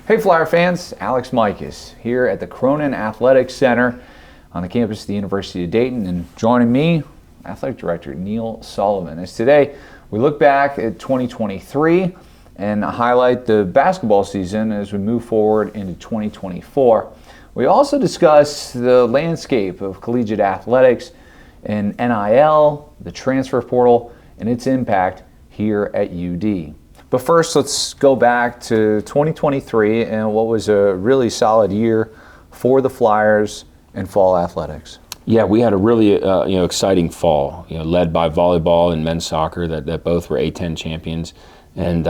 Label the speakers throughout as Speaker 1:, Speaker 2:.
Speaker 1: Hey Flyer fans, Alex Mikos here at the Cronin Athletics Center on the campus of the University of Dayton, and joining me, Athletic Director Neil Sullivan. As today we look back at 2023 and highlight the basketball season as we move forward into 2024. We also discuss the landscape of collegiate athletics and NIL, the transfer portal, and its impact here at UD. But first, let's go back to 2023 and what was a really solid year for the Flyers in fall athletics.
Speaker 2: Yeah, we had a really exciting fall, led by volleyball and men's soccer that both were A10 champions and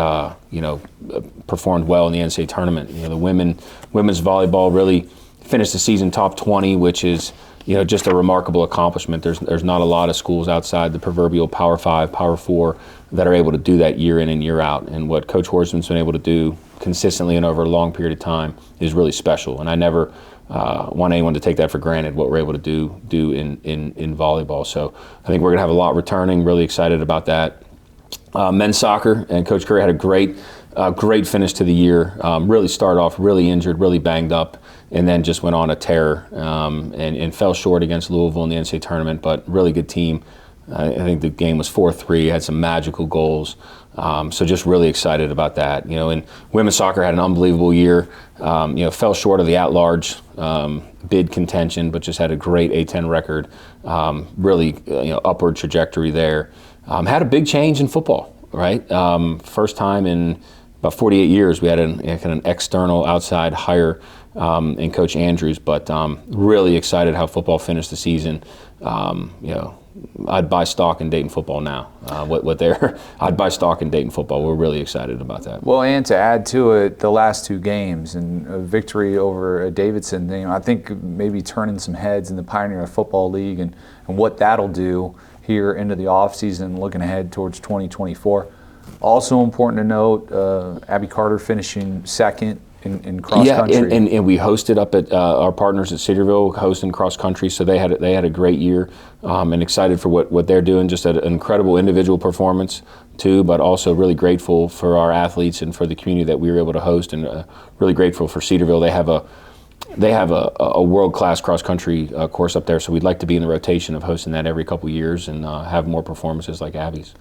Speaker 2: performed well in the NCAA tournament. The women's volleyball really finished the season top 20, which is just a remarkable accomplishment. There's not a lot of schools outside the proverbial Power 5, Power 4 that are able to do that year in and year out. And what Coach Horsman's been able to do consistently and over a long period of time is really special. And I never want anyone to take that for granted, what we're able to do in volleyball. So I think we're going to have a lot returning. Really excited about that. Men's soccer, and Coach Curry had a great finish to the year. Really started off really injured, really banged up, and then just went on a tear and fell short against Louisville in the NCAA tournament, but really good team. I think the game was 4-3, had some magical goals. So just really excited about that. And women's soccer had an unbelievable year. Fell short of the at-large bid contention, but just had a great A10 record. Really upward trajectory there. Had a big change in football, right? First time in about 48 years we had an external outside hire in Coach Andrews, but really excited how football finished the season. I'd buy stock in Dayton football now. I'd buy stock in Dayton football. We're really excited about that.
Speaker 1: Well, and to add to it, the last two games and a victory over Davidson, I think maybe turning some heads in the Pioneer Football League and what that'll do here into the offseason, looking ahead towards 2024. Also important to note, Abby Carter finishing second in cross country.
Speaker 2: Yeah, and we hosted up at our partners at Cedarville, hosting cross country, so they had a great year, and excited for what they're doing. Just an incredible individual performance too, but also really grateful for our athletes and for the community that we were able to host, and really grateful for Cedarville. They have a world-class cross-country course up there, so we'd like to be in the rotation of hosting that every couple years and have more performances like Abby's.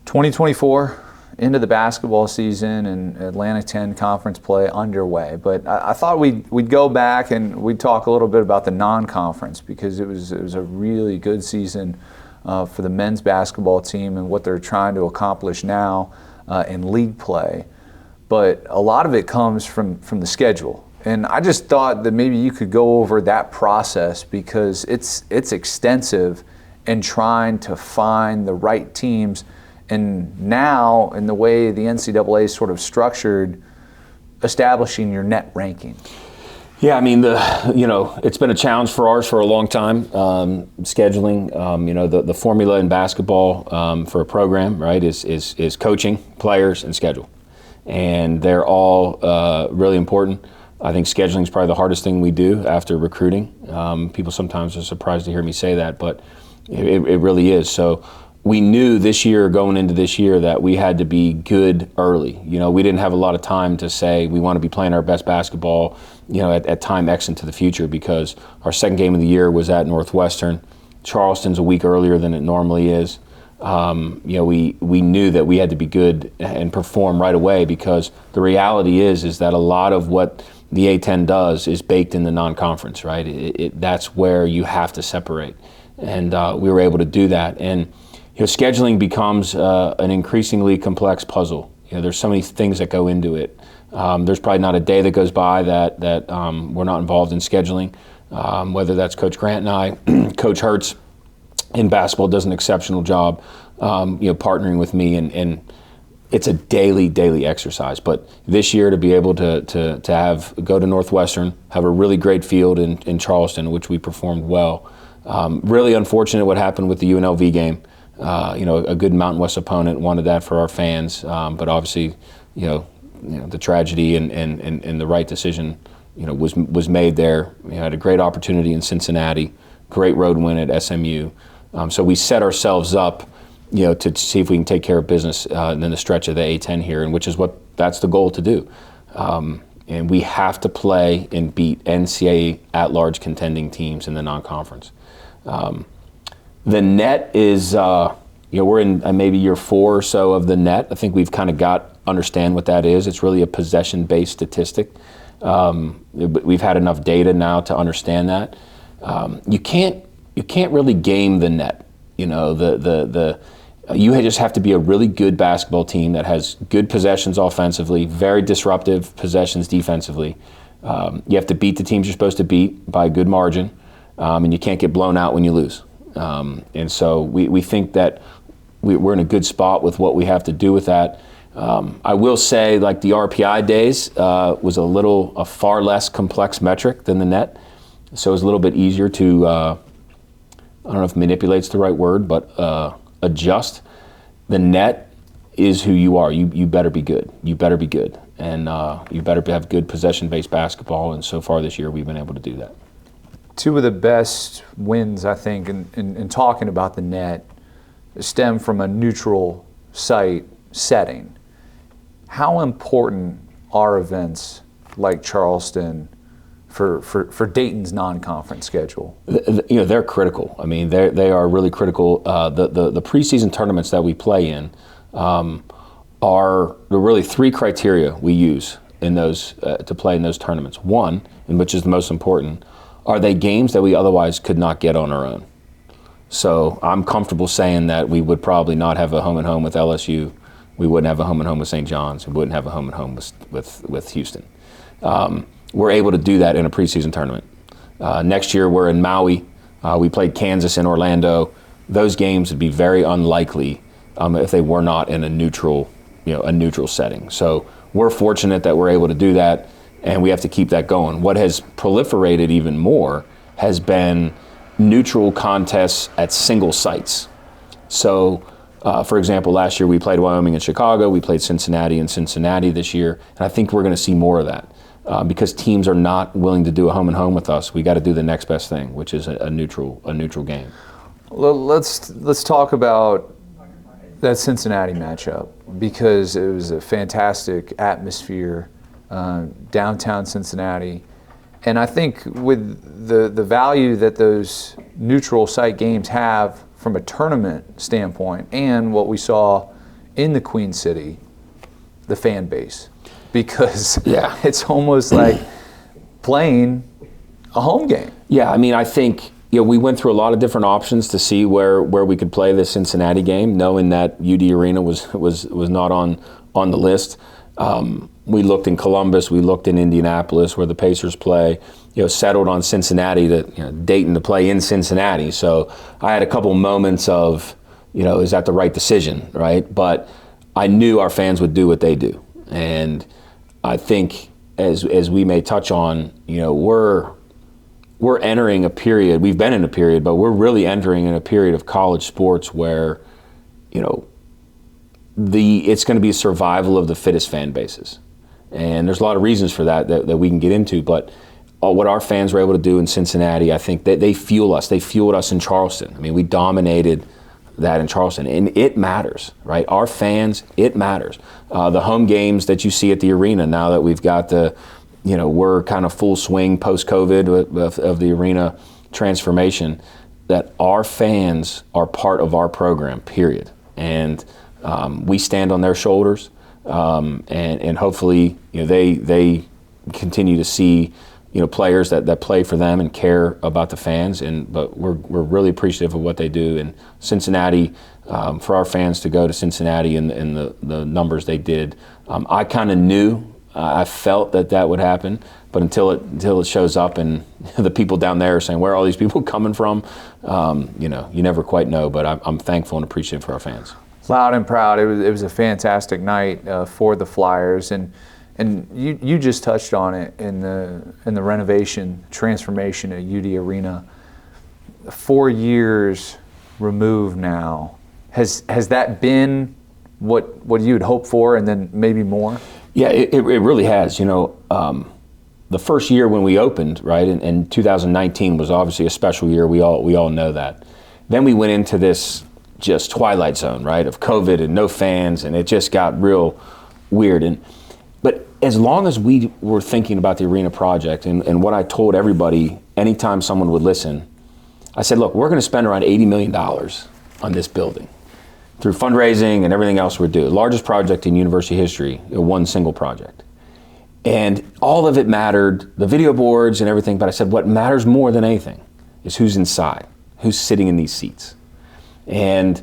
Speaker 1: 2024, into the basketball season and Atlantic 10 conference play underway. But I thought we'd go back and we'd talk a little bit about the non-conference, because it was a really good season for the men's basketball team and what they're trying to accomplish now in league play. But a lot of it comes from the schedule. And I just thought that maybe you could go over that process, because it's extensive in trying to find the right teams. And now, in the way the NCAA is sort of structured, establishing your net ranking.
Speaker 2: Yeah, I mean, it's been a challenge for ours for a long time, scheduling. The formula in basketball for a program, right, is coaching, players, and schedule. And they're all really important. I think scheduling is probably the hardest thing we do after recruiting. People sometimes are surprised to hear me say that, but it really is. So we knew this year, going into this year, that we had to be good early. We didn't have a lot of time to say we want to be playing our best basketball, at time X into the future, because our second game of the year was at Northwestern. Charleston's a week earlier than it normally is. We knew that we had to be good and perform right away, because the reality is that a lot of what the A10 does is baked in the non-conference, right? That's where you have to separate, and we were able to do that. And scheduling becomes an increasingly complex puzzle. There's so many things that go into it. There's probably not a day that goes by that we're not involved in scheduling, whether that's Coach Grant and I. Coach Hertz in basketball does an exceptional job, partnering with me, and it's a daily exercise. But this year, to be able to go to Northwestern, have a really great field in Charleston, which we performed well. Really unfortunate what happened with the UNLV game. A good Mountain West opponent, wanted that for our fans, but obviously, the tragedy and the right decision, was made there. We had a great opportunity in Cincinnati, great road win at SMU. So we set ourselves up, to see if we can take care of business in the stretch of the A10 here, and that's the goal to do. And we have to play and beat NCAA at-large contending teams in the non-conference. The net is, we're in maybe year 4 or so of the net. I think we've kind of understand what that is. It's really a possession-based statistic. We've had enough data now to understand that. You can't really game the net. You just have to be a really good basketball team that has good possessions offensively, very disruptive possessions defensively. You have to beat the teams you're supposed to beat by a good margin, and you can't get blown out when you lose. And so we think that we're in a good spot with what we have to do with that. I will say, like the RPI days was a far less complex metric than the net, so it was a little bit easier to, I don't know if manipulate's the right word, but adjust. The net is who you are. You better be good. You better be good, and you better have good possession-based basketball. And so far this year, we've been able to do that.
Speaker 1: Two of the best wins, I think, in talking about the net, stem from a neutral site setting. How important are events like Charleston for Dayton's non-conference schedule?
Speaker 2: They're critical. I mean, they are really critical. The preseason tournaments that we play in are really 3 criteria we use in those to play in those tournaments. One, and which is the most important, are they games that we otherwise could not get on our own? So I'm comfortable saying that we would probably not have a home and home with LSU. We wouldn't have a home and home with St. John's. We wouldn't have a home and home with Houston. We're able to do that in a preseason tournament. Next year we're in Maui. We played Kansas and Orlando. Those games would be very unlikely if they were not in a neutral setting. So we're fortunate that we're able to do that, and we have to keep that going. What has proliferated even more has been neutral contests at single sites. So, for example, last year we played Wyoming and Chicago. We played Cincinnati and Cincinnati this year, and I think we're going to see more of that. Because teams are not willing to do a home and home with us, we got to do the next best thing, which is a neutral game.
Speaker 1: Well, let's talk about that Cincinnati matchup, because it was a fantastic atmosphere, downtown Cincinnati, and I think with the value that those neutral site games have from a tournament standpoint, and what we saw in the Queen City, the fan base. Because it's almost like playing a home game. Yeah,
Speaker 2: I mean, I think we went through a lot of different options to see where we could play the Cincinnati game, knowing that UD Arena was not on the list. We looked in Columbus, we looked in Indianapolis, where the Pacers play. Settled on Cincinnati Dayton to play in Cincinnati. So I had a couple moments of, is that the right decision, right? But I knew our fans would do what they do, and I think, as we may touch on, we're entering a period. We've been in a period, but we're really entering in a period of college sports where, it's going to be survival of the fittest fan bases, and there's a lot of reasons for that we can get into. But what our fans were able to do in Cincinnati, I think they fuel us. They fueled us in Charleston. I mean, we dominated that in Charleston, and it matters, right? Our fans, it matters. The home games that you see at the arena, now that we've got we're kind of full swing post-COVID of the arena transformation, that our fans are part of our program, period. And we stand on their shoulders, and hopefully they continue to see players that play for them and care about the fans. But we're really appreciative of what they do in Cincinnati. For our fans to go to Cincinnati and the numbers they did, I kind of knew, I felt that would happen. But until it shows up and the people down there are saying, where are all these people coming from? You never quite know. But I'm thankful and appreciative for our fans.
Speaker 1: Loud and proud. It was a fantastic night for the Flyers, and you just touched on it in the renovation, transformation at UD Arena. 4 years removed now. Has that been what you had hoped for, and then maybe more?
Speaker 2: Yeah, it really has. The first year when we opened, right, and 2019 was obviously a special year. We all know that. Then we went into this just twilight zone, right, of COVID and no fans, and it just got real weird. But as long as we were thinking about the arena project, and what I told everybody anytime someone would listen, I said, look, we're going to spend around $80 million on this building through fundraising and everything else we're doing. Largest project in university history, one single project. And all of it mattered, the video boards and everything, but I said, what matters more than anything is who's inside, who's sitting in these seats. And,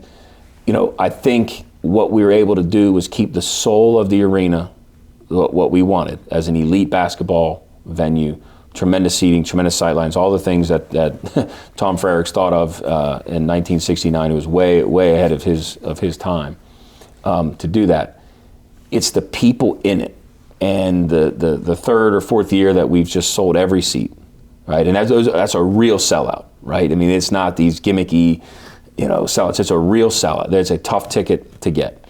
Speaker 2: I think what we were able to do was keep the soul of the arena, what we wanted as an elite basketball venue, tremendous seating, tremendous sightlines, all the things that Tom Frericks thought of in 1969. It was way ahead of his time to do that. It's the people in it. And the third or fourth year that we've just sold every seat, right? And that's a real sellout, right? I mean, it's not these gimmicky, sellouts. It's a real sellout. There's a tough ticket to get.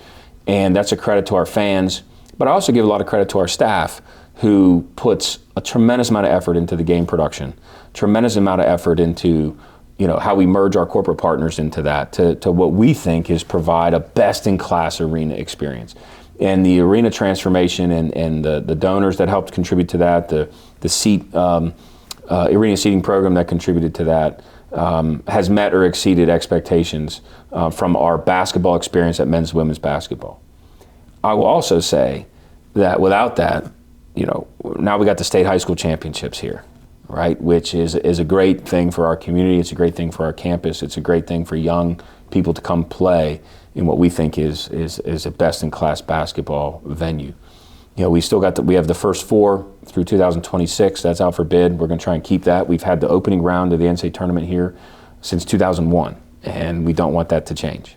Speaker 2: And that's a credit to our fans. But I also give a lot of credit to our staff, who puts a tremendous amount of effort into the game production, tremendous amount of effort into, how we merge our corporate partners into that, to what we think is provide a best-in-class arena experience. And the arena transformation and the donors that helped contribute to that, the seat arena seating program that contributed to that, has met or exceeded expectations from our basketball experience at men's and women's basketball. I will also say that without that, now we got the state high school championships here, right? Which is a great thing for our community. It's a great thing for our campus. It's a great thing for young people to come play in what we think is a best-in-class basketball venue. We still we have the first 4 through 2026. That's out for bid. We're going to try and keep that. We've had the opening round of the NCAA tournament here since 2001, and we don't want that to change.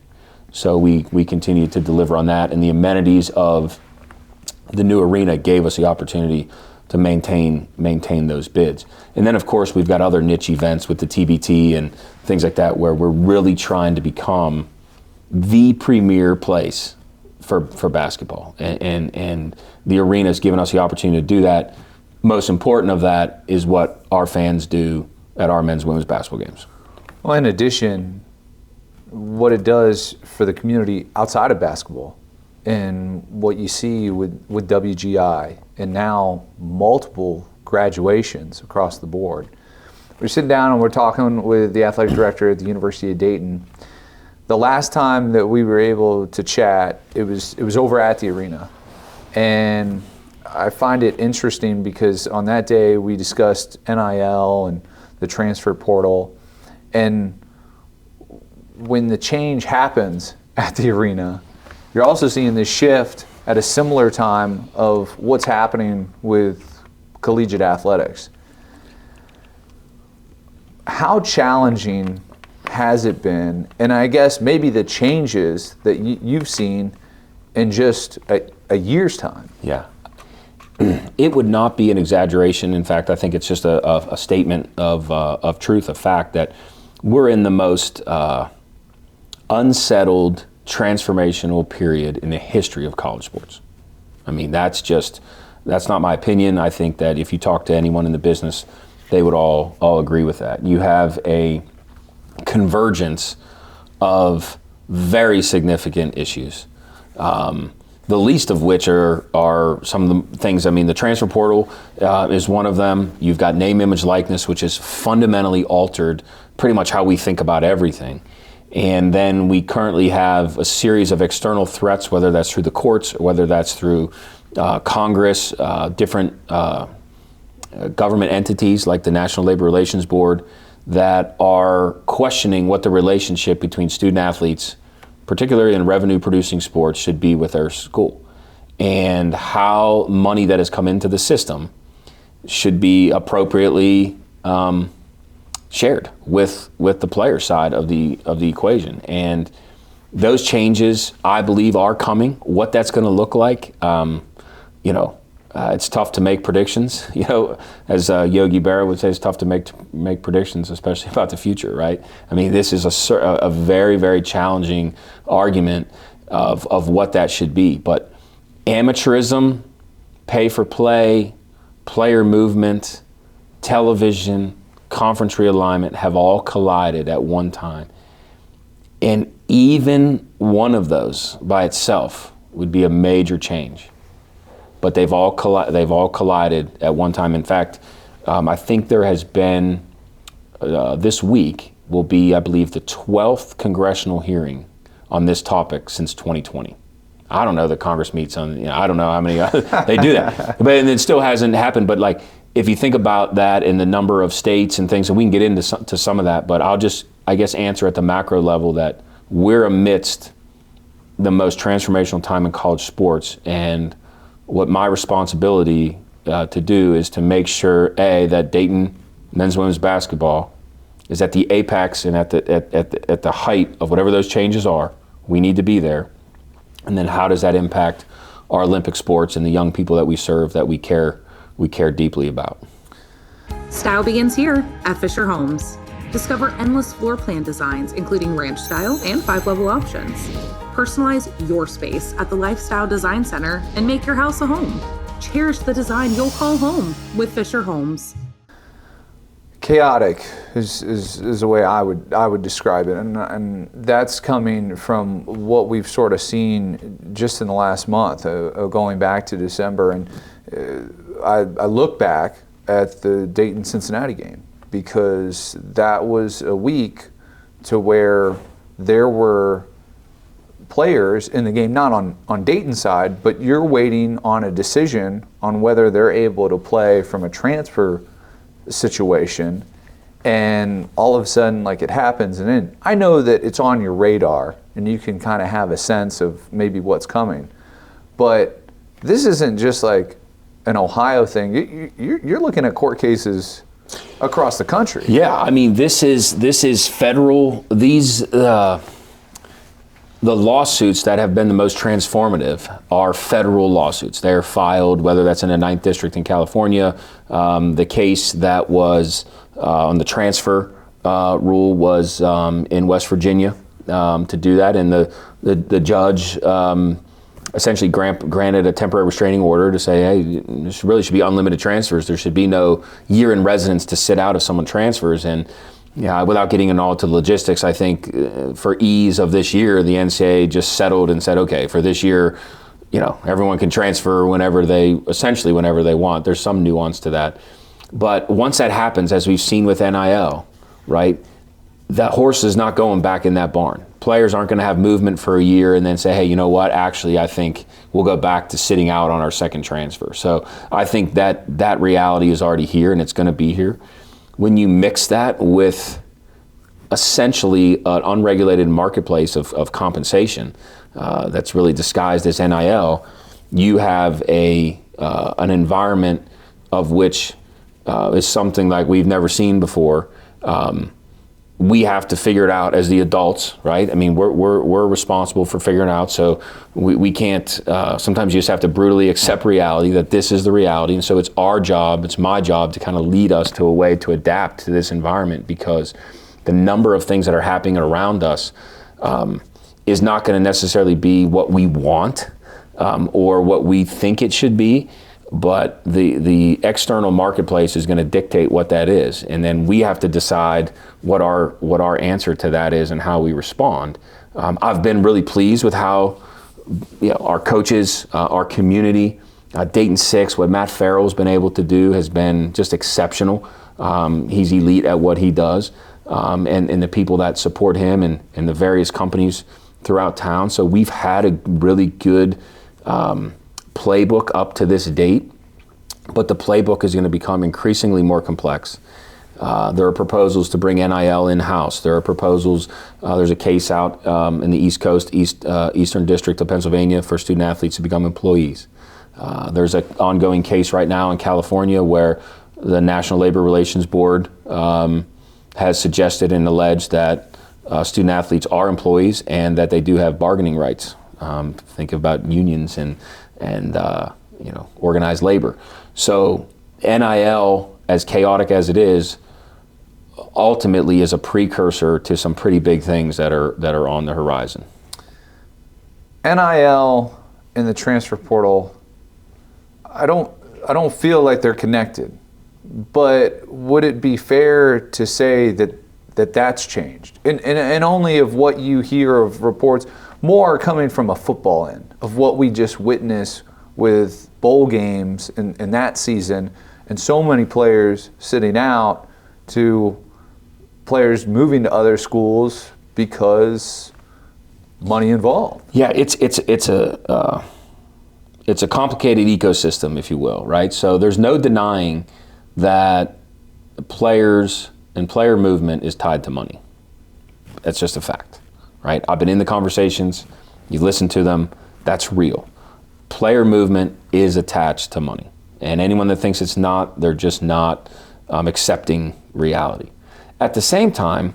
Speaker 2: So we continue to deliver on that, and the amenities of the new arena gave us the opportunity to maintain those bids. And then, of course, we've got other niche events with the TBT and things like that, where we're really trying to become the premier place for basketball. And the arena has given us the opportunity to do that. Most important of that is what our fans do at our men's and women's basketball games.
Speaker 1: Well, in addition, what it does for the community outside of basketball, and what you see with WGI, and now multiple graduations across the board. We're sitting down and we're talking with the athletic director at the University of Dayton. The last time that we were able to chat, it was over at the arena. And I find it interesting because on that day we discussed NIL and the transfer portal. And when the change happens at the arena, you're also seeing this shift at a similar time of what's happening with collegiate athletics. How challenging has it been? And I guess maybe the changes that you've seen in just a year's time.
Speaker 2: Yeah. It would not be an exaggeration. In fact, I think it's just a statement of truth, a fact that we're in the most unsettled, transformational period in the history of college sports. I mean, that's not my opinion. I think that if you talk to anyone in the business, they would all agree with that. You have a convergence of very significant issues, the least of which are some of the things. I mean, the transfer portal is one of them. You've got name, image, likeness, which has fundamentally altered pretty much how we think about everything. And then we currently have a series of external threats, whether that's through the courts or whether that's through Congress, different government entities like the National Labor Relations Board, that are questioning what the relationship between student athletes, particularly in revenue-producing sports, should be with their school, and how money that has come into the system should be appropriately shared with the player side of the equation. And those changes, I believe, are coming. What that's going to look like, it's tough to make predictions. As Yogi Berra would say, it's tough to make predictions, especially about the future, right? I mean, this is a very, very challenging argument of what that should be. But amateurism, pay for play, player movement, television, conference realignment have all collided at one time. And even one of those by itself would be a major change. but they've all collided at one time. In fact, I think there has been this week will be, I believe, the 12th congressional hearing on this topic since 2020. I don't know that Congress meets on, I don't know how many they do that, but and it still hasn't happened. But like, if you think about that in the number of states and things, and we can get into some of that, but I'll just, I guess, answer at the macro level that we're amidst the most transformational time in college sports, and what my responsibility to do is to make sure, A, that Dayton men's and women's basketball is at the apex and at the height of whatever those changes are. We need to be there. And then how does that impact our Olympic sports and the young people that we serve that we care deeply about?
Speaker 3: Style begins here at Fischer Homes. Discover endless floor plan designs, including ranch style and 5-level options. Personalize your space at the Lifestyle Design Center and make your house a home. Cherish the design you'll call home with Fischer Homes.
Speaker 1: Chaotic is the way I would describe it, and that's coming from what we've sort of seen just in the last month, going back to December. And I look back at the Dayton-Cincinnati game, because that was a week to where there were players in the game, not on Dayton's side, but you're waiting on a decision on whether they're able to play from a transfer situation, and all of a sudden, like, it happens. And then I know that it's on your radar and you can kind of have a sense of maybe what's coming, but this isn't just like an Ohio thing. You're looking at court cases across the country.
Speaker 2: Yeah, I mean, this is federal. These the lawsuits that have been the most transformative are federal lawsuits. They're filed, whether that's in the 9th District in California. The case that was on the transfer rule was in West Virginia to do that, and the judge essentially granted a temporary restraining order to say, hey, this really should be unlimited transfers. There should be no year in residence to sit out if someone transfers. And yeah, without getting into all to logistics, I think for ease of this year, the NCAA just settled and said, okay, for this year, everyone can transfer whenever they want. There's some nuance to that. But once that happens, as we've seen with NIL, right, that horse is not going back in that barn. Players aren't going to have movement for a year and then say, hey, you know what, actually, I think we'll go back to sitting out on our second transfer. So I think that reality is already here, and it's going to be here. When you mix that with essentially an unregulated marketplace of compensation that's really disguised as NIL, you have an environment of which is something like we've never seen before. We have to figure it out as the adults, right? I mean, we're responsible for figuring it out. So we can't. Sometimes you just have to brutally accept reality, that this is the reality, and so it's our job, it's my job to kind of lead us to a way to adapt to this environment, because the number of things that are happening around us is not going to necessarily be what we want or what we think it should be. But the external marketplace is going to dictate what that is, and then we have to decide what our answer to that is and how we respond. I've been really pleased with how our coaches, our community, Dayton 6, what Matt Farrell's been able to do has been just exceptional. He's elite at what he does, and the people that support him and the various companies throughout town. So we've had a really good playbook up to this date, but the playbook is going to become increasingly more complex. There are proposals to bring NIL in-house. There are proposals, there's a case out in the East Coast, Eastern District of Pennsylvania, for student athletes to become employees. There's an ongoing case right now in California where the National Labor Relations Board has suggested and alleged that student athletes are employees and that they do have bargaining rights. Think about unions and organized labor. So NIL, as chaotic as it is, ultimately is a precursor to some pretty big things that are on the horizon.
Speaker 1: NIL and the transfer portal, I don't feel like they're connected. But would it be fair to say that that's changed? And only of what you hear of reports, more coming from a football end, of what we just witnessed with bowl games in that season and so many players sitting out to players moving to other schools because money involved.
Speaker 2: Yeah, it's a complicated ecosystem, if you will, right? So there's no denying that players and player movement is tied to money. That's just a fact, right? I've been in the conversations, you've listened to them, that's real. Player movement is attached to money. And anyone that thinks it's not, they're just not accepting reality. At the same time,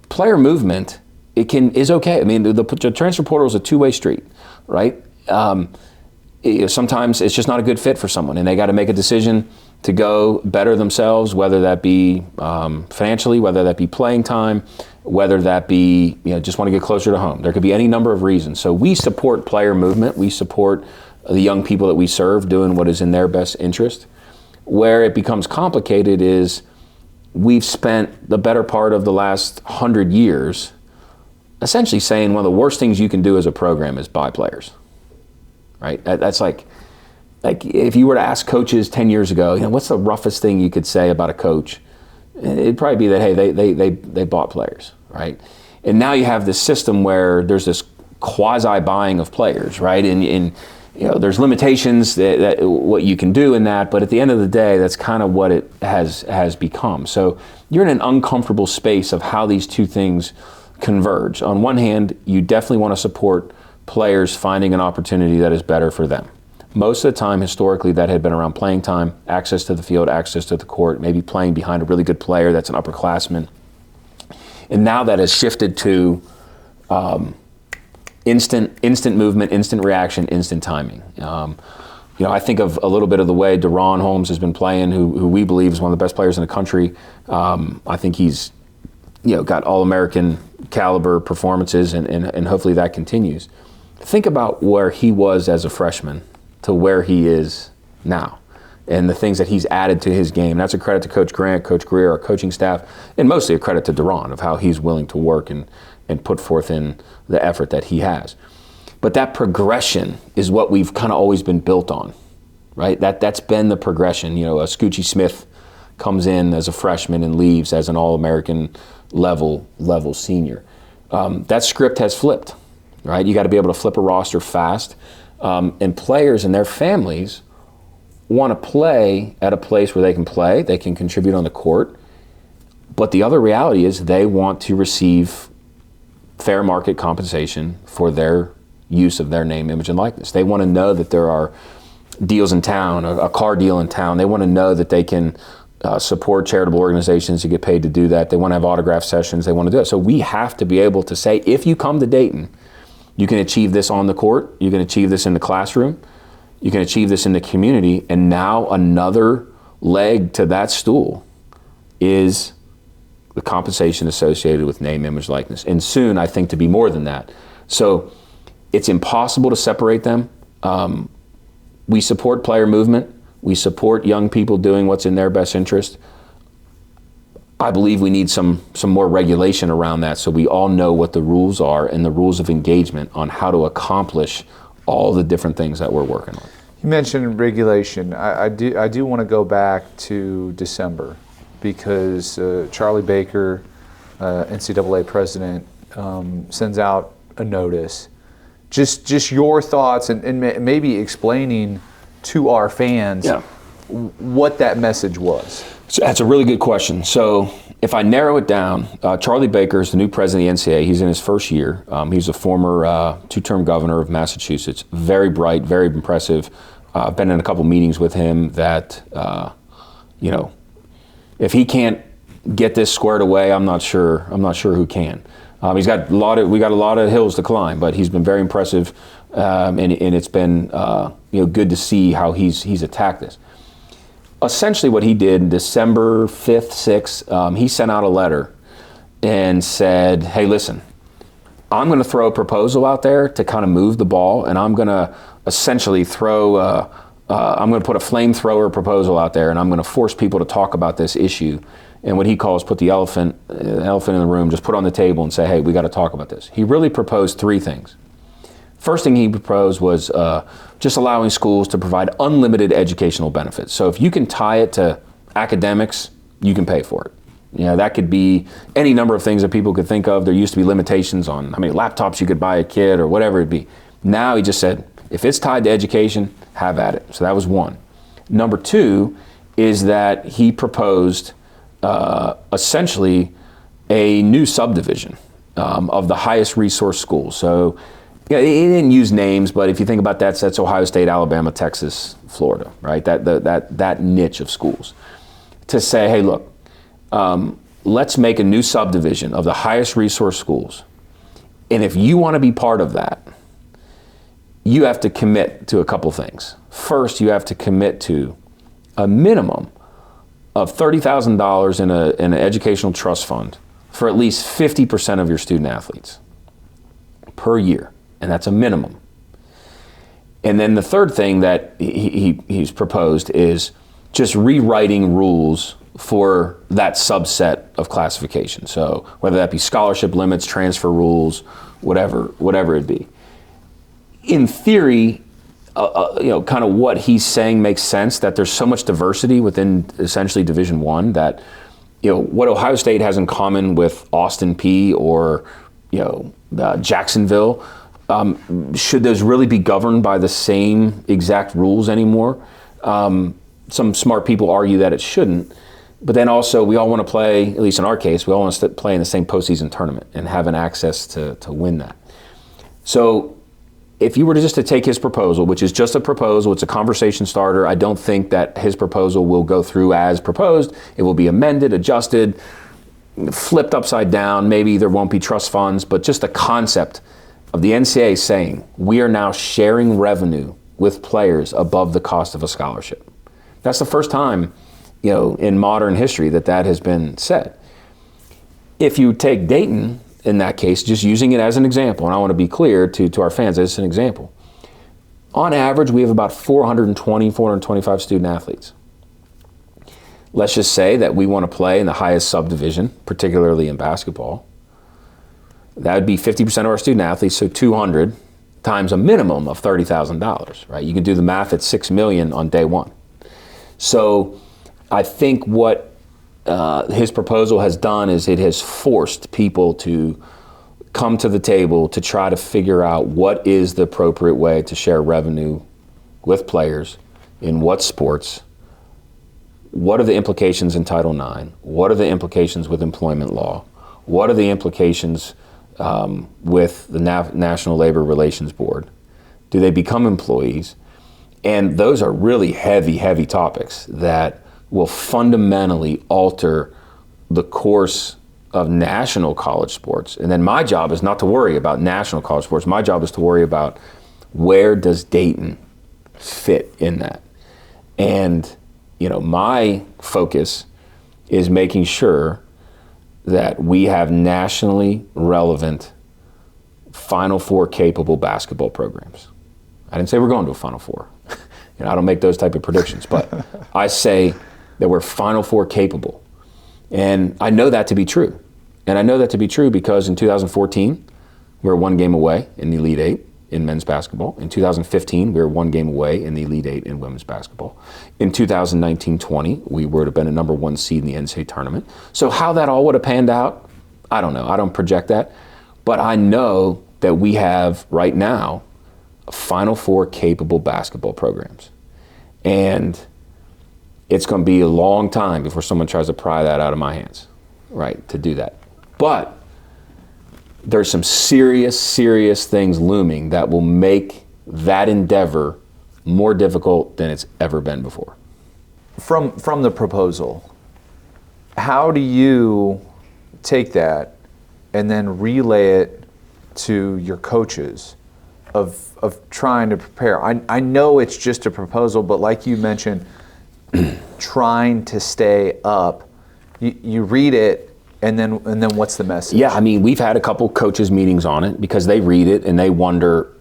Speaker 2: player movement is okay. I mean, the transfer portal is a two-way street, right? Sometimes it's just not a good fit for someone, and they got to make a decision to go better themselves, whether that be financially, whether that be playing time, whether that be just want to get closer to home. There could be any number of reasons. So we support player movement. We support the young people that we serve doing what is in their best interest. Where it becomes complicated is we've spent the better part of the last 100 years essentially saying one of the worst things you can do as a program is buy players, right? That's like if you were to ask coaches 10 years ago, what's the roughest thing you could say about a coach? It'd probably be that, hey, they bought players, right? And now you have this system where there's this quasi-buying of players, right? And there's limitations that what you can do in that, but at the end of the day, that's kind of what it has become. So you're in an uncomfortable space of how these two things converge. On one hand, you definitely want to support players finding an opportunity that is better for them. Most of the time, historically, that had been around playing time, access to the field, access to the court, maybe playing behind a really good player that's an upperclassman. And now that has shifted to instant movement, instant reaction, instant timing. I think of a little bit of the way Deron Holmes has been playing, who we believe is one of the best players in the country. I think he's got All-American caliber performances, and hopefully that continues. Think about where he was as a freshman to where he is now, and the things that he's added to his game. That's a credit to Coach Grant, Coach Greer, our coaching staff, and mostly a credit to Deron of how he's willing to work and put forth in the effort that he has. But that progression is what we've kind of always been built on, right? That's been the progression. Scoochie Smith comes in as a freshman and leaves as an All-American level senior. That script has flipped, right? You got to be able to flip a roster fast. And players and their families want to play at a place where they can contribute on the court. But the other reality is they want to receive fair market compensation for their use of their name, image, and likeness. They want to know that there are deals in town, a car deal in town. They want to know that they can support charitable organizations to get paid to do that. They want to have autograph sessions. They want to do it. So we have to be able to say, if you come to Dayton, you can achieve this on the court, you can achieve this in the classroom, you can achieve this in the community, and now another leg to that stool is the compensation associated with name, image, likeness. And soon, I think, to be more than that. So it's impossible to separate them. We support player movement. We support young people doing what's in their best interest. I believe we need some more regulation around that so we all know what the rules are and the rules of engagement on how to accomplish all the different things that we're working on.
Speaker 1: You mentioned regulation. I do want to go back to December because Charlie Baker, NCAA president, sends out a notice. Just your thoughts and maybe explaining to our fans what that message was.
Speaker 2: So that's a really good question. So if I narrow it down, Charlie Baker is the new president of the NCAA. He's in his first year. He's a former two-term governor of Massachusetts. Very bright, very impressive. I've been in a couple meetings with him that, if he can't get this squared away, I'm not sure who can. We got a lot of hills to climb, but he's been very impressive, and it's been good to see how he's attacked this. Essentially what he did December 5th, 6th, he sent out a letter and said, hey, listen, I'm going to throw a proposal out there to kind of move the ball, and I'm going to essentially I'm going to put a flamethrower proposal out there, and I'm going to force people to talk about this issue. And what he calls put the elephant in the room, just put on the table and say, hey, we got to talk about this. He really proposed three things. First thing he proposed was just allowing schools to provide unlimited educational benefits. So if you can tie it to academics, you can pay for it. You know, that could be any number of things that people could think of. There used to be limitations on how many laptops you could buy a kid or whatever it be. Now he just said, if it's tied to education, have at it. So that was one. Number two is that he proposed essentially a new subdivision of the highest resource schools. So yeah, he didn't use names, but if you think about that, that's Ohio State, Alabama, Texas, Florida, right? That niche of schools. To say, hey, look, let's make a new subdivision of the highest resource schools. And if you want to be part of that, you have to commit to a couple things. First, you have to commit to a minimum of $30,000 in an educational trust fund for at least 50% of your student athletes per year. And that's a minimum. And then the third thing that he's proposed is just rewriting rules for that subset of classification. So whether that be scholarship limits, transfer rules, whatever it be. In theory, kind of what he's saying makes sense, that there's so much diversity within essentially Division I that, what Ohio State has in common with Austin Peay or, Jacksonville, should those really be governed by the same exact rules anymore? Some smart people argue that it shouldn't, but then also we all want to play, at least in our case, we all want to play in the same postseason tournament and having access to win that. So if you were just to take his proposal, which is just a proposal, it's a conversation starter, I don't think that his proposal will go through as proposed. It will be amended, adjusted, flipped upside down. Maybe there won't be trust funds, but just the concept of the NCAA saying we are now sharing revenue with players above the cost of a scholarship. That's the first time, in modern history that has been said. If you take Dayton, in that case, just using it as an example, and I want to be clear to our fans, as an example. On average, we have about 425 student athletes. Let's just say that we want to play in the highest subdivision, particularly in basketball. That would be 50% of our student athletes, so 200 times a minimum of $30,000, right? You can do the math at $6 million on day one. So I think what his proposal has done is it has forced people to come to the table to try to figure out what is the appropriate way to share revenue with players in what sports, what are the implications in Title IX, what are the implications with employment law, what are the implications with the National Labor Relations Board, do they become employees? And those are really heavy topics that will fundamentally alter the course of national college sports. And then my job is not to worry about national college sports. My job is to worry about where does Dayton fit in that. And, my focus is making sure that we have nationally relevant Final Four capable basketball programs. I didn't say we're going to a Final Four. I don't make those type of predictions, but I say that we're Final Four capable. And I know that to be true. And I know that to be true because in 2014, we were one game away in the Elite Eight in men's basketball. In 2015, we were one game away in the Elite Eight in women's basketball. In 2019-20, we would have been a number one seed in the NCAA tournament. So how that all would have panned out, I don't know. I don't project that. But I know that we have right now Final Four capable basketball programs. And it's going to be a long time before someone tries to pry that out of my hands, right, to do that. But there's some serious things looming that will make that endeavor more difficult than it's ever been before.
Speaker 1: From the proposal, how do you take that and then relay it to your coaches of trying to prepare? I know it's just a proposal, but like you mentioned, trying to stay up. You read it, and then what's the message?
Speaker 2: Yeah, we've had a couple coaches meetings on it because they read it and they wonder,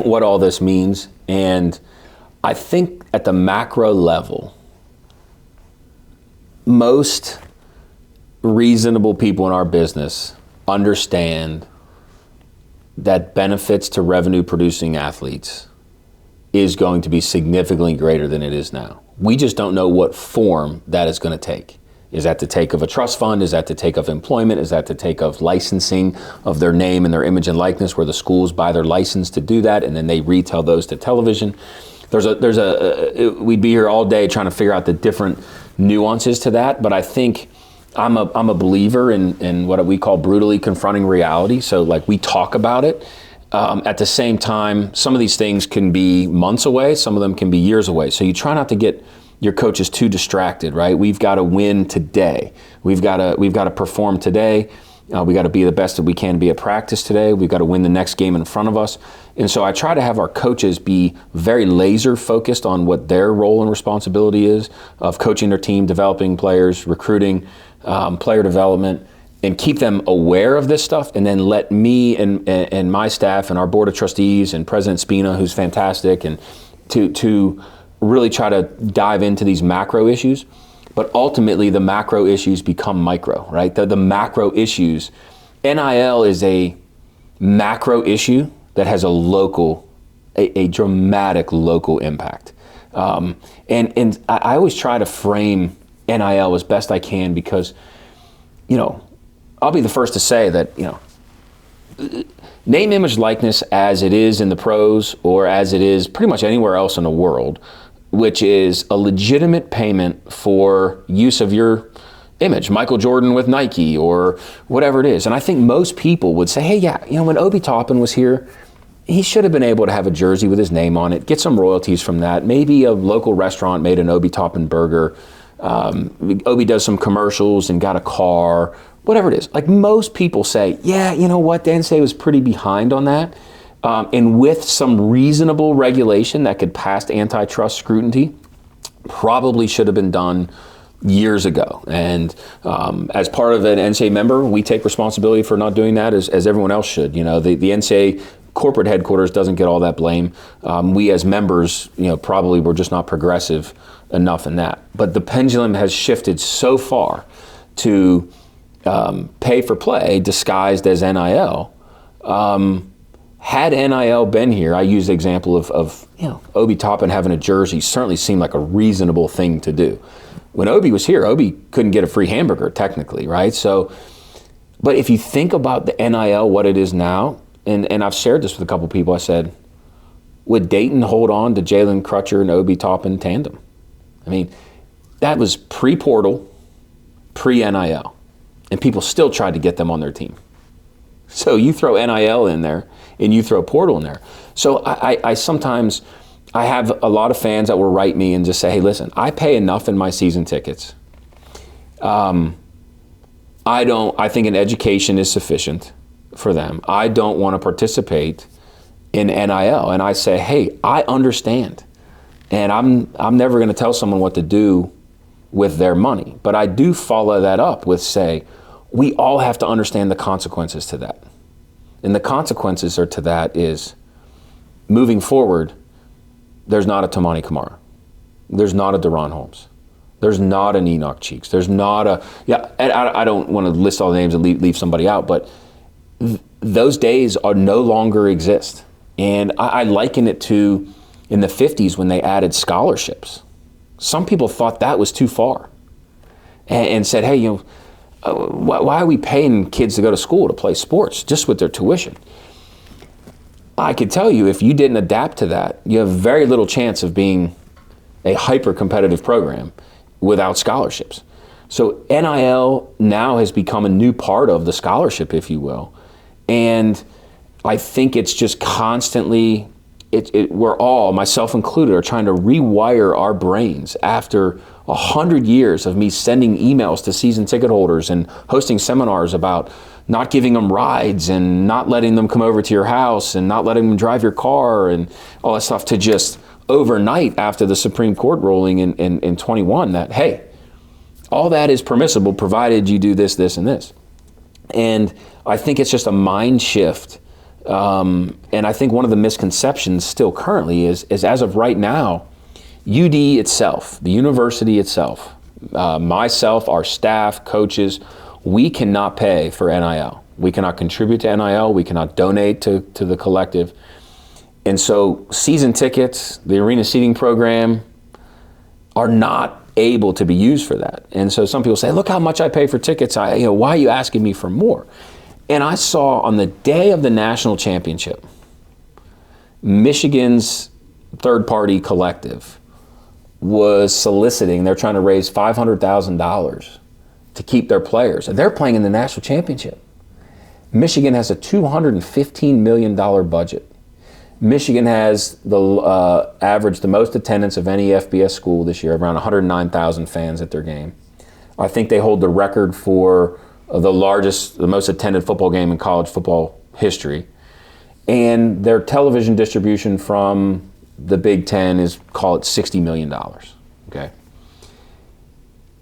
Speaker 2: what all this means. And I think at the macro level, most reasonable people in our business understand that benefits to revenue producing athletes is going to be significantly greater than it is now. We just don't know what form that is going to take. Is that to take of a trust fund? Is that to take of employment? Is that to take of licensing of their name and their image and likeness, where the schools buy their license to do that and then they retell those to television? We'd be here all day trying to figure out the different nuances to that, but I think I'm a believer in what we call brutally confronting reality. So like, we talk about it. At the same time, some of these things can be months away, some of them can be years away. So you try not to get your coaches too distracted, right? We've got to win today. We've got to perform today. We got to be the best that we can be at practice today. We've got to win the next game in front of us. And so I try to have our coaches be very laser focused on what their role and responsibility is of coaching their team, developing players, recruiting, player development, and keep them aware of this stuff, and then let me and my staff and our board of trustees and President Spina, who's fantastic, and to really try to dive into these macro issues. But ultimately, the macro issues become micro, right? The macro issues. NIL is a macro issue that has a dramatic local impact. And I always try to frame NIL as best I can, because, I'll be the first to say that, name, image, likeness, as it is in the pros or as it is pretty much anywhere else in the world, which is a legitimate payment for use of your image, Michael Jordan with Nike or whatever it is. And I think most people would say, hey, yeah, when Obi Toppin was here, he should have been able to have a jersey with his name on it, get some royalties from that. Maybe a local restaurant made an Obi Toppin burger. Obi does some commercials and got a car, whatever it is. Like, most people say, yeah, you know what, the NCAA was pretty behind on that. And with some reasonable regulation that could pass antitrust scrutiny, probably should have been done years ago. And as part of an NCAA member, we take responsibility for not doing that, as everyone else should. The NCAA corporate headquarters doesn't get all that blame. We as members, probably were just not progressive enough in that. But the pendulum has shifted so far to pay for play disguised as NIL. Had NIL been here, I use the example of Obi Toppin having a jersey certainly seemed like a reasonable thing to do. When Obi was here, Obi couldn't get a free hamburger technically, right? So, but if you think about the NIL, what it is now, and I've shared this with a couple people, I said, would Dayton hold on to Jalen Crutcher and Obi Toppin tandem? I mean, that was pre-portal, pre-NIL, and people still tried to get them on their team. So you throw NIL in there, and you throw portal in there. So I sometimes, I have a lot of fans that will write me and just say, hey, listen, I pay enough in my season tickets. I think an education is sufficient for them. I don't want to participate in NIL. And I say, hey, I understand. And I'm never going to tell someone what to do with their money. But I do follow that up with, say, we all have to understand the consequences to that. And the consequences to that is, moving forward, there's not a Tamani Kamara. There's not a Deron Holmes. There's not an Enoch Cheeks. There's not a, I don't want to list all the names and leave somebody out, but those days are no longer exist. And I liken it to in the 50s when they added scholarships. Some people thought that was too far and said, hey, why are we paying kids to go to school to play sports just with their tuition? I could tell you, if you didn't adapt to that, you have very little chance of being a hyper-competitive program without scholarships. So NIL now has become a new part of the scholarship, if you will. And I think it's just constantly, we're all, myself included, are trying to rewire our brains after 100 years of me sending emails to season ticket holders and hosting seminars about not giving them rides and not letting them come over to your house and not letting them drive your car and all that stuff, to just overnight after the Supreme Court ruling in 21 that, hey, all that is permissible provided you do this, this, and this. And I think it's just a mind shift. And I think one of the misconceptions still currently is as of right now, UD itself, the university itself, myself, our staff, coaches, we cannot pay for NIL. We cannot contribute to NIL. We cannot donate to the collective. And so season tickets, the arena seating program are not able to be used for that. And so some people say, look how much I pay for tickets. Why are you asking me for more? And I saw on the day of the national championship, Michigan's third-party collective was soliciting, they're trying to raise $500,000 to keep their players. And they're playing in the national championship. Michigan has a $215 million budget. Michigan has averaged the most attendance of any FBS school this year, around 109,000 fans at their game. I think they hold the record for the most attended football game in college football history. And their television distribution from the Big Ten is, call it $60 million, okay?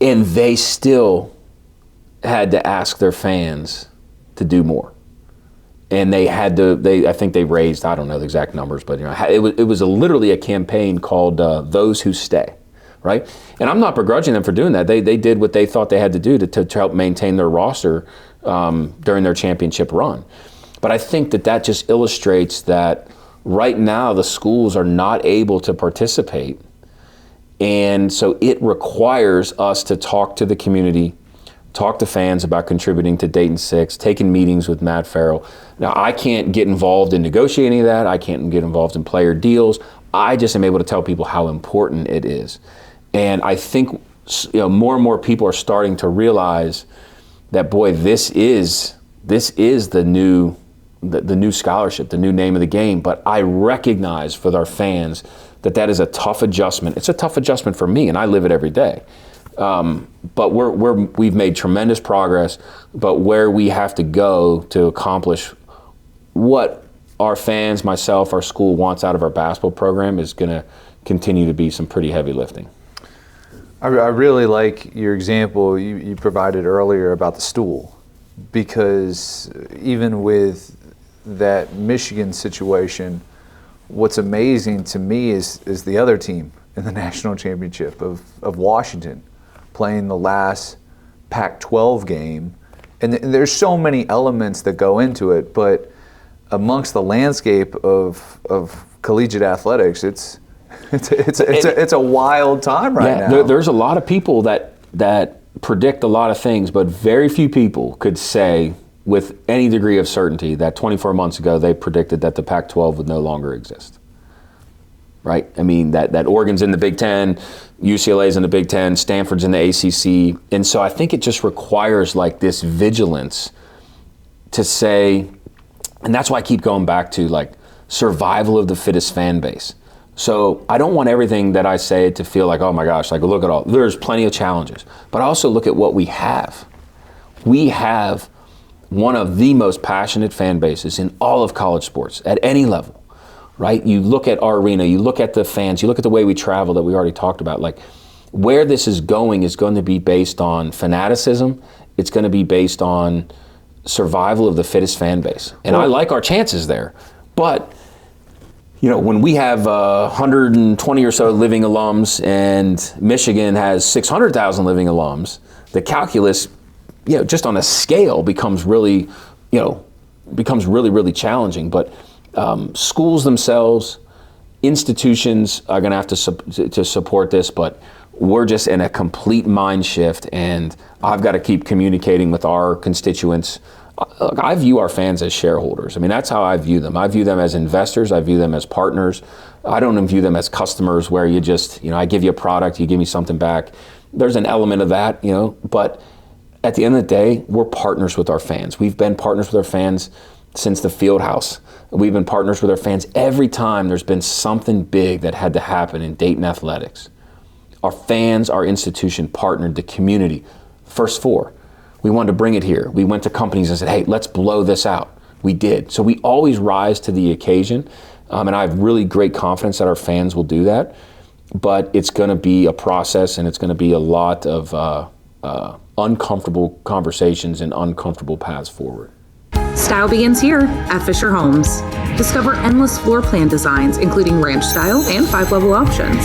Speaker 2: And they still had to ask their fans to do more. And they had to, I think they raised, I don't know the exact numbers, but it was literally a campaign called Those Who Stay, right? And I'm not begrudging them for doing that. They did what they thought they had to do to help maintain their roster during their championship run. But I think that just illustrates that right now the schools are not able to participate. And so it requires us to talk to the community, talk to fans about contributing to Dayton 6, taking meetings with Matt Farrell. Now, I can't get involved in negotiating that. I can't get involved in player deals. I just am able to tell people how important it is. And I think more and more people are starting to realize that, boy, this is the new scholarship, the new name of the game. But I recognize for our fans that is a tough adjustment. It's a tough adjustment for me, and I live it every day. But we've made tremendous progress, but where we have to go to accomplish what our fans, myself, our school wants out of our basketball program is going to continue to be some pretty heavy lifting.
Speaker 1: I really like your example you provided earlier about the stool, because even with that Michigan situation, what's amazing to me is the other team in the national championship of Washington, playing the last Pac-12 game. And there's so many elements that go into it, but amongst the landscape of collegiate athletics, it's a wild time right now.
Speaker 2: There's a lot of people that predict a lot of things, but very few people could say with any degree of certainty that 24 months ago they predicted that the Pac-12 would no longer exist. Right? I mean, that Oregon's in the Big Ten, UCLA's in the Big Ten, Stanford's in the ACC. And so I think it just requires like this vigilance to say, and that's why I keep going back to like survival of the fittest fan base. So I don't want everything that I say to feel like, oh my gosh, like look at all, there's plenty of challenges. But I also look at what we have. We have one of the most passionate fan bases in all of college sports at any level. Right? You look at our arena, you look at the fans, you look at the way we travel that we already talked about. Like where this is going to be based on fanaticism. It's going to be based on survival of the fittest fan base. And I like our chances there. But, when we have 120 or so living alums and Michigan has 600,000 living alums, the calculus, just on a scale becomes really, really challenging. But schools themselves, institutions are going to have to support this, but we're just in a complete mind shift, and I've got to keep communicating with our constituents. Look, I view our fans as shareholders. I mean, that's how I view them. I view them as investors. I view them as partners. I don't view them as customers where you just, I give you a product, you give me something back. There's an element of that, but at the end of the day, we're partners with our fans. We've been partners with our fans since the field house. We've been partners with our fans every time there's been something big that had to happen in Dayton athletics. Our fans, our institution partnered the community. First four, we wanted to bring it here. We went to companies and said, hey, let's blow this out. We did. So we always rise to the occasion. And I have really great confidence that our fans will do that. But it's going to be a process, and it's going to be a lot of uncomfortable conversations and uncomfortable paths forward.
Speaker 3: Style begins here at Fischer Homes. Discover endless floor plan designs, including ranch style and 5-level options.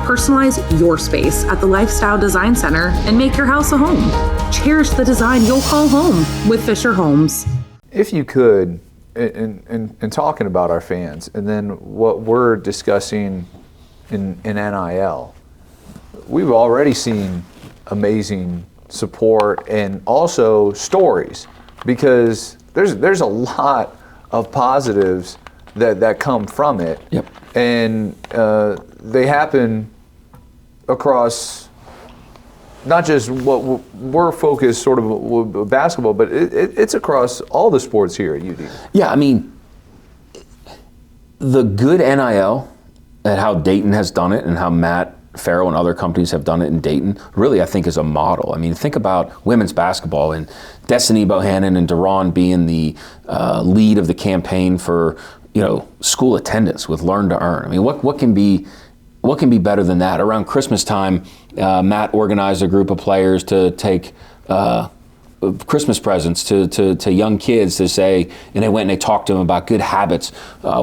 Speaker 3: Personalize your space at the Lifestyle Design Center and make your house a home. Cherish the design you'll call home with Fischer Homes.
Speaker 1: If you could, in talking about our fans, and then what we're discussing in NIL, we've already seen amazing support and also stories, because there's a lot of positives that come from it.
Speaker 2: Yep.
Speaker 1: And they happen across not just what we're focused sort of with basketball, but it's across all the sports here at UD.
Speaker 2: Yeah, I mean, the good NIL and how Dayton has done it and how Matt Farrell and other companies have done it in Dayton, really I think is a model. I mean, think about women's basketball and Destiny Bohannon and Duran being the lead of the campaign for, school attendance with Learn to Earn. I mean, what can be better than that? Around Christmas time, Matt organized a group of players to take Christmas presents to young kids to say, and they went and they talked to them about good habits.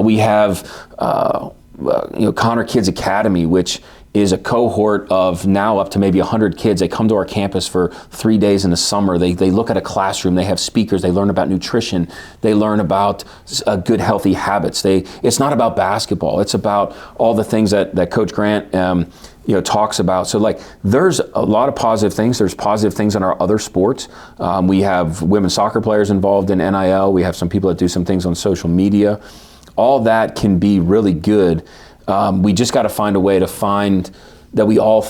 Speaker 2: We have Connor Kids Academy, which is a cohort of now up to maybe 100 kids. They come to our campus for 3 days in the summer. They look at a classroom. They have speakers. They learn about nutrition. They learn about good, healthy habits. It's not about basketball. It's about all the things that Coach Grant talks about. So there's a lot of positive things. There's positive things in our other sports. We have women's soccer players involved in NIL. We have some people that do some things on social media. All that can be really good. We just got to find a way to find that we all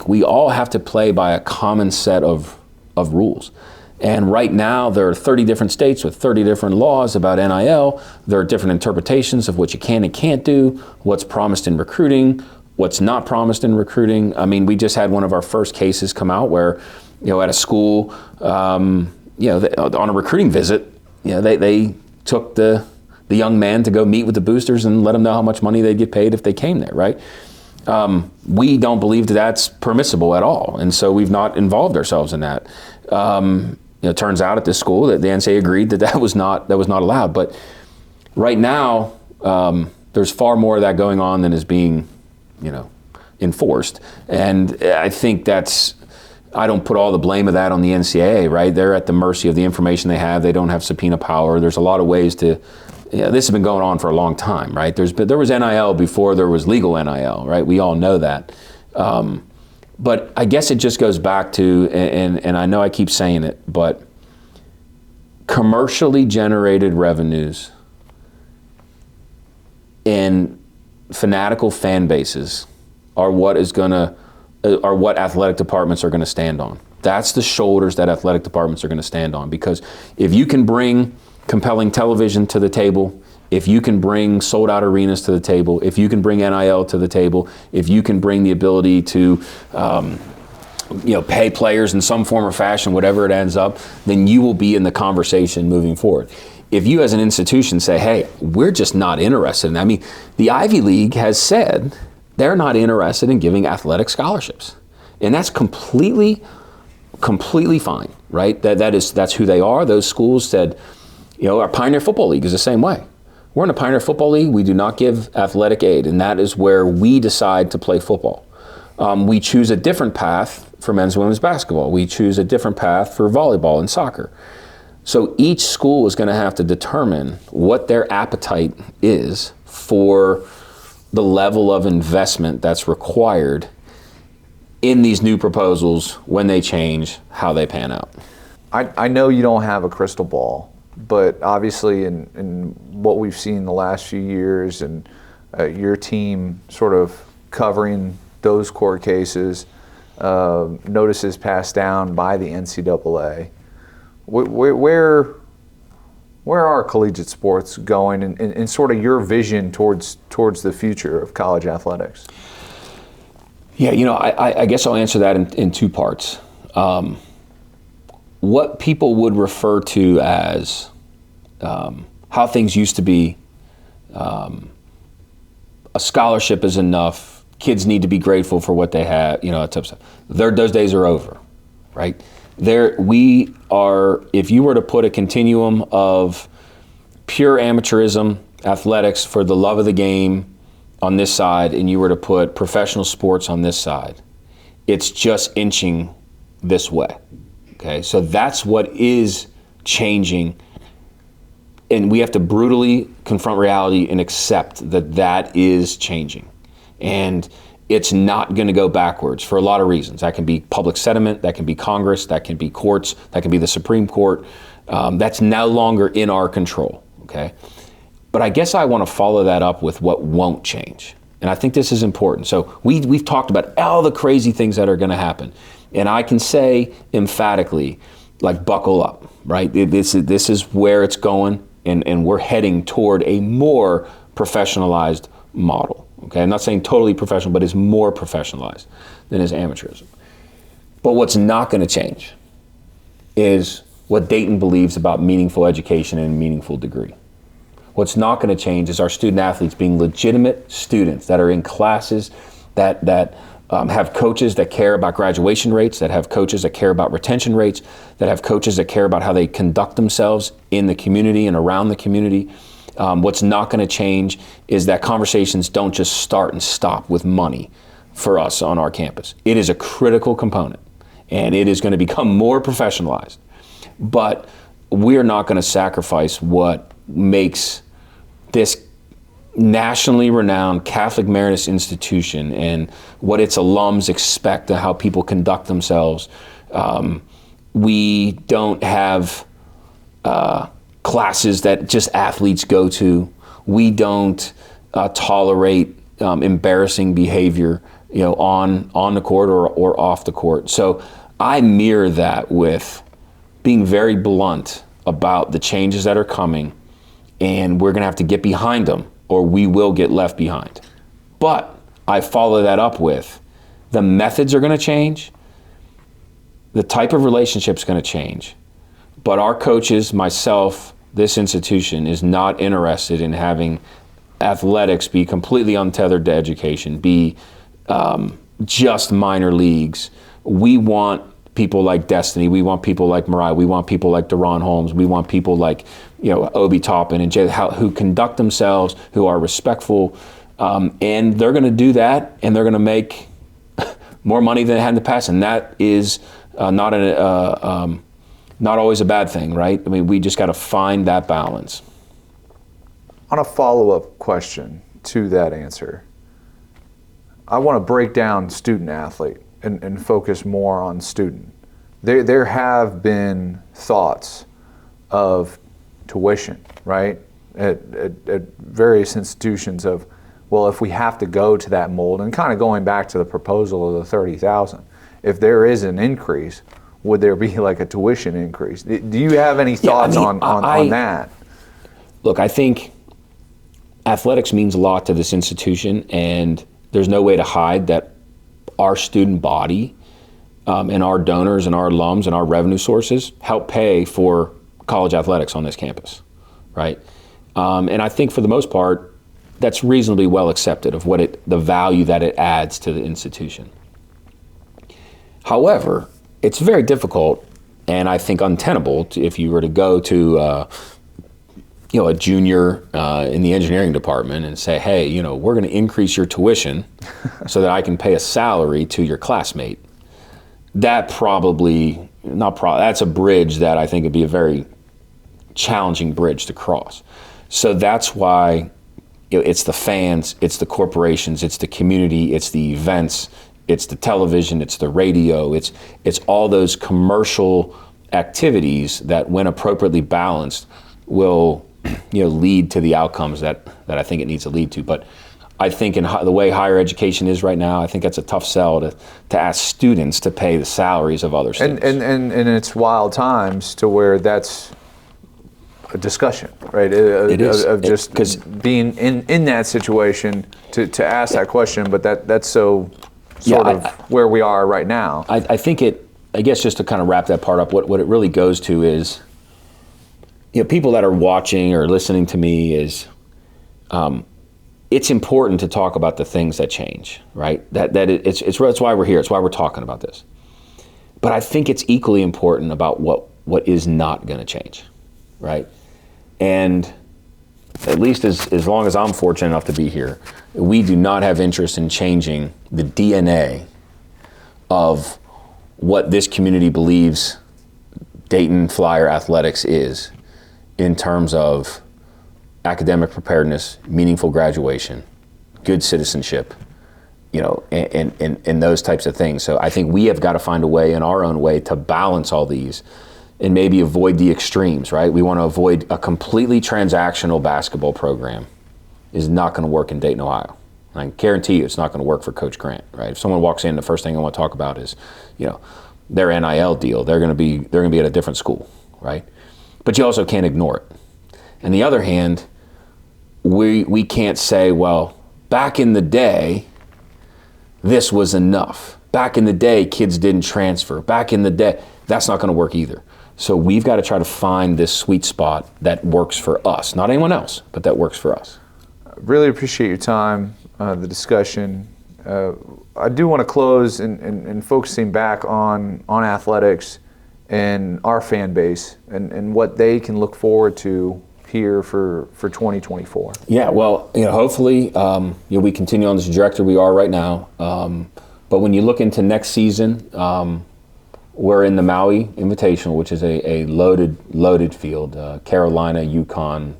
Speaker 2: we all have to play by a common set of rules. And right now there are 30 different states with 30 different laws about NIL. There are different interpretations of what you can and can't do, what's promised in recruiting, what's not promised in recruiting. I mean, we just had one of our first cases come out where, at a school, on a recruiting visit, they took the young man to go meet with the boosters and let them know how much money they'd get paid if they came there, right? We don't believe that that's permissible at all, and so we've not involved ourselves in that. It turns out at this school that the NCAA agreed that was not allowed. But right now, there's far more of that going on than is being, enforced, and I think I don't put all the blame of that on the NCAA, right? They're at the mercy of the information they have. They don't have subpoena power. There's a lot of ways to. This has been going on for a long time, right? There was NIL before there was legal NIL, right? We all know that. But I guess it just goes back to, and I know I keep saying it, but commercially generated revenues and fanatical fan bases are what athletic departments are going to stand on. That's the shoulders that athletic departments are going to stand on, because if you can bring compelling television to the table, if you can bring sold out arenas to the table, if you can bring NIL to the table, if you can bring the ability to pay players in some form or fashion, whatever it ends up, then you will be in the conversation moving forward. If you as an institution say, hey, we're just not interested in that. I mean, the Ivy League has said they're not interested in giving athletic scholarships. And that's completely fine, right? That's who they are. Those schools said, our Pioneer Football League is the same way. We're in a Pioneer Football League. We do not give athletic aid, and that is where we decide to play football. We choose a different path for men's and women's basketball. We choose a different path for volleyball and soccer. So each school is going to have to determine what their appetite is for the level of investment that's required in these new proposals when they change, how they pan out.
Speaker 1: I know you don't have a crystal ball, but obviously in what we've seen the last few years, and your team sort of covering those court cases, notices passed down by the NCAA, where are collegiate sports going, and sort of your vision towards the future of college athletics?
Speaker 2: Yeah, I guess I'll answer that in two parts. What people would refer to as how things used to be, a scholarship is enough, kids need to be grateful for what they have, that type of stuff. Those days are over, right? If you were to put a continuum of pure amateurism, athletics for the love of the game on this side, and you were to put professional sports on this side, it's just inching this way. Okay, so that's what is changing, and we have to brutally confront reality and accept that that is changing. And it's not going to go backwards for a lot of reasons. That can be public sentiment, that can be Congress, that can be courts, that can be the Supreme Court. That's no longer in our control, okay? But I guess I want to follow that up with what won't change. And I think this is important. So we've talked about all the crazy things that are going to happen. And I can say emphatically, like, buckle up, right? This is where it's going, and we're heading toward a more professionalized model. Okay, I'm not saying totally professional, but it's more professionalized than is amateurism. But what's not going to change is what Dayton believes about meaningful education and meaningful degree. What's not going to change is our student athletes being legitimate students that are in classes that have coaches that care about graduation rates, that have coaches that care about retention rates, that have coaches that care about how they conduct themselves in the community and around the community. What's not going to change is that conversations don't just start and stop with money for us on our campus. It is a critical component, and it is going to become more professionalized. But we're not going to sacrifice what makes this nationally renowned Catholic Marinus institution and what its alums expect and how people conduct themselves. We don't have classes that just athletes go to. We don't tolerate embarrassing behavior, on the court or off the court. So I mirror that with being very blunt about the changes that are coming, and we're going to have to get behind them, or we will get left behind. But I follow that up with the methods are going to change, the type of relationship is going to change, but our coaches, myself, this institution is not interested in having athletics be completely untethered to education, be just minor leagues. We want people like Destiny, we want people like Mariah, we want people like Deron Holmes, we want people like Obi Toppin and Jay, who conduct themselves, who are respectful, and they're going to do that, and they're going to make more money than they had in the past, and that is not always a bad thing, right? I mean, we just got to find that balance.
Speaker 1: On a follow-up question to that answer, I want to break down student athlete and focus more on student. There have been thoughts of tuition, right, at various institutions of, well, if we have to go to that mold, and kind of going back to the proposal of the 30,000, if there is an increase, would there be like a tuition increase? Do you have any thoughts on that?
Speaker 2: Look, I think athletics means a lot to this institution, and there's no way to hide that our student body and our donors and our alums and our revenue sources help pay for college athletics on this campus, right? And I think for the most part, that's reasonably well accepted of the value that it adds to the institution. However, it's very difficult, and I think untenable, if you were to go to a junior in the engineering department and say, hey, we're going to increase your tuition so that I can pay a salary to your classmate. That's a bridge that I think would be a very challenging bridge to cross. So that's why it's the fans, it's the corporations, it's the community, it's the events, it's the television, it's the radio, it's all those commercial activities that, when appropriately balanced, will lead to the outcomes that I think it needs to lead to. But I think in the way higher education is right now, I think that's a tough sell to ask students to pay the salaries of other students.
Speaker 1: And it's wild times to where that's a discussion, right?
Speaker 2: It is.
Speaker 1: Of just being in that situation to ask that question, but that's so sort of where we are right now.
Speaker 2: I think I guess just to kind of wrap that part up, what it really goes to is, people that are watching or listening to me is, it's important to talk about the things that change, right? It's why we're here. It's why we're talking about this. But I think it's equally important about what is not going to change, right? And at least as long as I'm fortunate enough to be here, we do not have interest in changing the DNA of what this community believes Dayton Flyer athletics is in terms of academic preparedness, meaningful graduation, good citizenship, and those types of things. So I think we have got to find a way in our own way to balance all these and maybe avoid the extremes, right? We want to avoid a completely transactional basketball program. Is not going to work in Dayton, Ohio. I guarantee you it's not going to work for Coach Grant, right? If someone walks in, the first thing I want to talk about is, their NIL deal. They're going to be at a different school, right? But you also can't ignore it. On the other hand, we can't say, well, back in the day, this was enough. Back in the day, kids didn't transfer. Back in the day, that's not going to work either. So we've got to try to find this sweet spot that works for us, not anyone else, but that works for us.
Speaker 1: Really appreciate your time, the discussion. I do want to close and focusing back on athletics and our fan base and what they can look forward to here for 2024.
Speaker 2: Yeah, well, hopefully we continue on this trajectory we are right now. But when you look into next season, we're in the Maui Invitational, which is a loaded field. Carolina, UConn,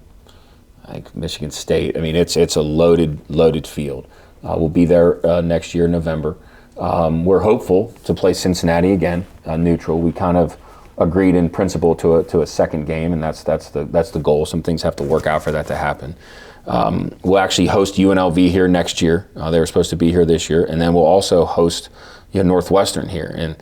Speaker 2: like Michigan State. I mean, it's a loaded field. We'll be there next year in November. We're hopeful to play Cincinnati again, neutral. We kind of agreed in principle to a second game, and that's the goal. Some things have to work out for that to happen. We'll actually host UNLV here next year. They were supposed to be here this year, and then we'll also host Northwestern here. And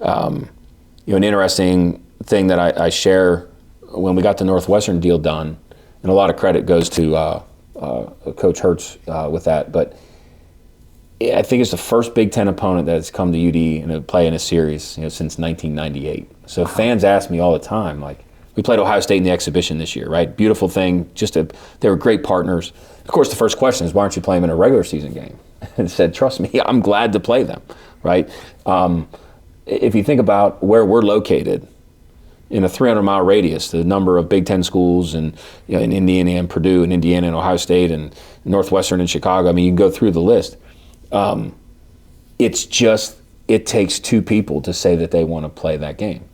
Speaker 2: an interesting thing that I share when we got the Northwestern deal done, and a lot of credit goes to Coach Hertz with that, but I think it's the first Big Ten opponent that's come to UD and play in a series since 1998. So fans ask me all the time, like, we played Ohio State in the exhibition this year, right? Beautiful thing. They were great partners. Of course, the first question is, why aren't you playing them in a regular season game? And said, trust me, I'm glad to play them, right? If you think about where we're located, in a 300-mile radius, the number of Big Ten schools and in Indiana and Purdue and Indiana and Ohio State and Northwestern and Chicago, I mean, you can go through the list. It takes two people to say that they want to play that game.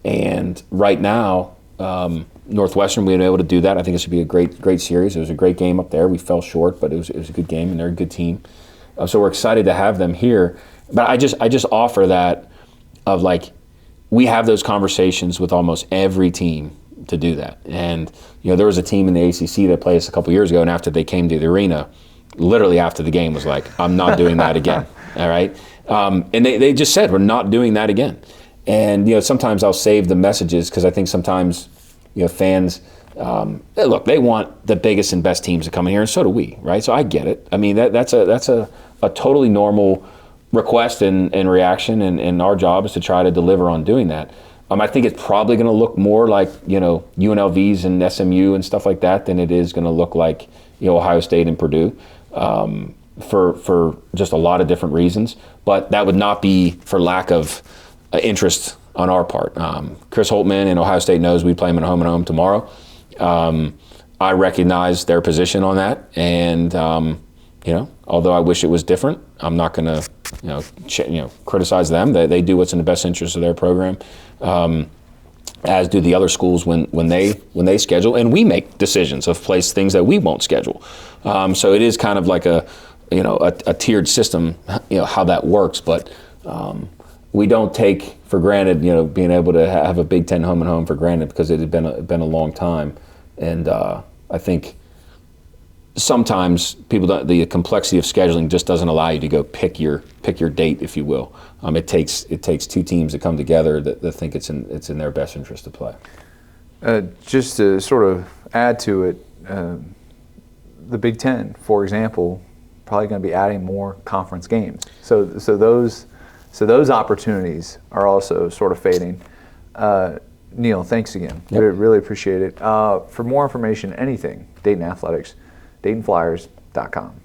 Speaker 2: And right now, Northwestern, we've been able to do that. I think it should be a great series. It was a great game up there. We fell short, but it was a good game, and they're a good team. So we're excited to have them here. But I just offer that of, like, we have those conversations with almost every team to do that. And there was a team in the ACC that played us a couple years ago, and after they came to the arena, literally after the game was like, I'm not doing that again. All right. And they just said, we're not doing that again. And, sometimes I'll save the messages because I think sometimes, fans, look, they want the biggest and best teams to come in here, and so do we, right? So I get it. I mean, that's a totally normal request and reaction, and our job is to try to deliver on doing that. I think it's probably going to look more like, UNLVs and SMU and stuff like that than it is going to look like, Ohio State and Purdue. For just a lot of different reasons, but that would not be for lack of interest on our part. Chris Holtman in Ohio State knows we play them at home and home tomorrow. I recognize their position on that, and although I wish it was different, I'm not going to criticize them. They do what's in the best interest of their program, as do the other schools when they schedule, and we make decisions of things that we won't schedule. So it is kind of like a tiered system, how that works, but we don't take for granted, being able to have a Big Ten home and home for granted, because it had been a long time, and I think sometimes the complexity of scheduling just doesn't allow you to go pick your date, if you will. It takes two teams to come together that think it's in their best interest to play.
Speaker 1: Just to sort of add to it, the Big Ten, for example, probably going to be adding more conference games. So those opportunities are also sort of fading. Neil, thanks again.
Speaker 2: Yep.
Speaker 1: Really appreciate it. For more information, anything Dayton Athletics, DaytonFlyers.com.